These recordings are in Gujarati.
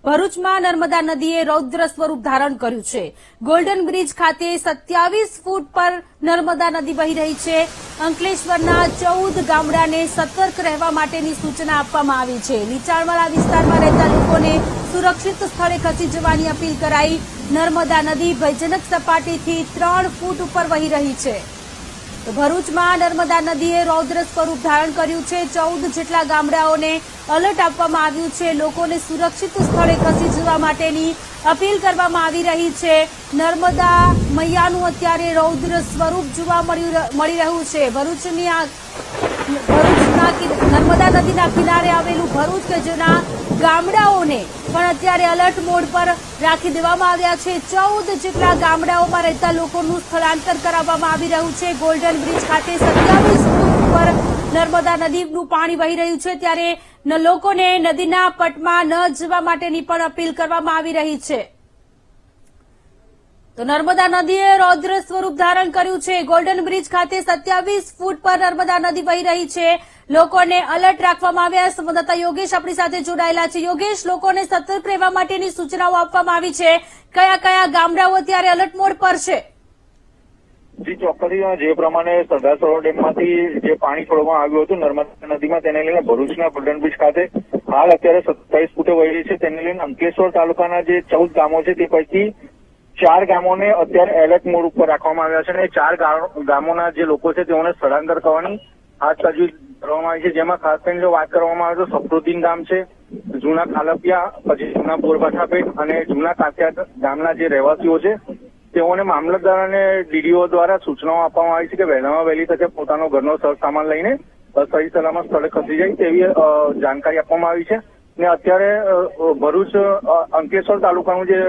ભરૂચમાં નર્મદા નદીએ રૌદ્ર સ્વરૂપ ધારણ કર્યું છે। ગોલ્ડન બ્રિજ ખાતે 27 ફૂટ પર નર્મદા નદી વહી રહી છે। અંકલેશ્વરના 14 ગામડાને સતર્ક રહેવા માટેની સૂચના આપવામાં આવી છે। નીચાણવાળા વિસ્તારમાં રહેતા લોકોને સુરક્ષિત સ્થળે ખસી જવાની અપીલ કરાઈ। નર્મદા નદી ભયજનક સપાટીથી 3 ફૂટ ઉપર વહી રહી છે। તો ભરૂચમાં નર્મદા નદીએ રૌદ્ર સ્વરૂપ ધારણ કર્યું છે। 14 જેટલા ગામડાઓને એલર્ટ આપવામાં આવ્યું છે। લોકોને સુરક્ષિત સ્થળે ખસી જવા માટેની અપીલ કરવામાં આવી રહી છે। નર્મદા મૈયાનું અત્યારે રૌદ્ર સ્વરૂપ જોવા મળી રહ્યું છે। ભરૂચના નર્મદા નદીના કિનારે આવેલું ભરૂચ કે જેના ગામડાઓને પણ અત્યારે એલર્ટ મોડ પર રાખી દેવામાં આવ્યા છે। 14 જેટલા ગામડાઓમાં રહેતા લોકોનું સ્થળાંતર કરાવવામાં આવી રહ્યું છે। ગોલ્ડન બ્રિજ ખાતે 27 ફૂટ ઉપર નર્મદા નદીનું પાણી વહી રહ્યું છે, ત્યારે લોકોને નદીના પટમાં ન જવા માટેની પણ અપીલ કરવામાં આવી રહી છે। તો નર્મદા નદીએ રૌદ્ર સ્વરૂપ ધારણ કર્યું છે। ગોલ્ડન બ્રિજ ખાતે 27 ફૂટ પર નર્મદા નદી વહી રહી છે। લોકોને એલર્ટ રાખવામાં આવ્યા। સંવાદદાતા યોગેશ આપણી સાથે જોડાયેલા છે। યોગેશ, લોકોને સતર્ક રહેવા માટેની સૂચનાઓ આપવામાં આવી છે। કયા કયા ગામડાઓ અત્યારે એલર્ટ મોડ પર છે? જી ચોક્કસ, જે પ્રમાણે સરદાર સરોવર ડેમમાંથી જે પાણી છોડવામાં આવ્યું હતું નર્મદા નદીમાં, તેને લઈને ભરૂચના ગોલ્ડન બ્રિજ ખાતે હાલ અત્યારે 27 ફૂટે વહી રહી છે। તેને લઈને અંકલેશ્વર તાલુકાના જે 14 ગામો છે તે પૈકી 4 ગામોને અત્યારે એલર્ટ મોડ ઉપર રાખવામાં આવ્યા છે અને 4 ગામોના જે લોકો છે તેઓને સ્થળાંતર કરવાની હાથ તજવીજ કરવામાં આવી છે। જેમાં ખાસ કરીને જો વાત કરવામાં આવે તો સફરુદ્દીન ગામ છે, જૂના ખાલપિયા, પછી જૂના બોરભાઠાપેટ અને જૂના કાંકિયા ગામના જે રહેવાસીઓ છે તેઓને મામલતદાર અને ડીડીઓ દ્વારા સૂચનાઓ આપવામાં આવી છે કે વહેલામાં વહેલી તકે પોતાનો ઘરનો સરસામાન લઈને સહી સલામત સ્થળે ખસી જાય તેવી જાણકારી આપવામાં આવી છે। ને અત્યારે ભરૂચ અંકલેશ્વર તાલુકાનું જે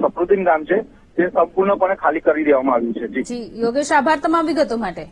સફરુદ્દીન ગામ છે તે સંપૂર્ણપણે ખાલી કરી દેવામાં આવ્યું છે। જી યોગેશ, આભાર તમામ વિગતો માટે।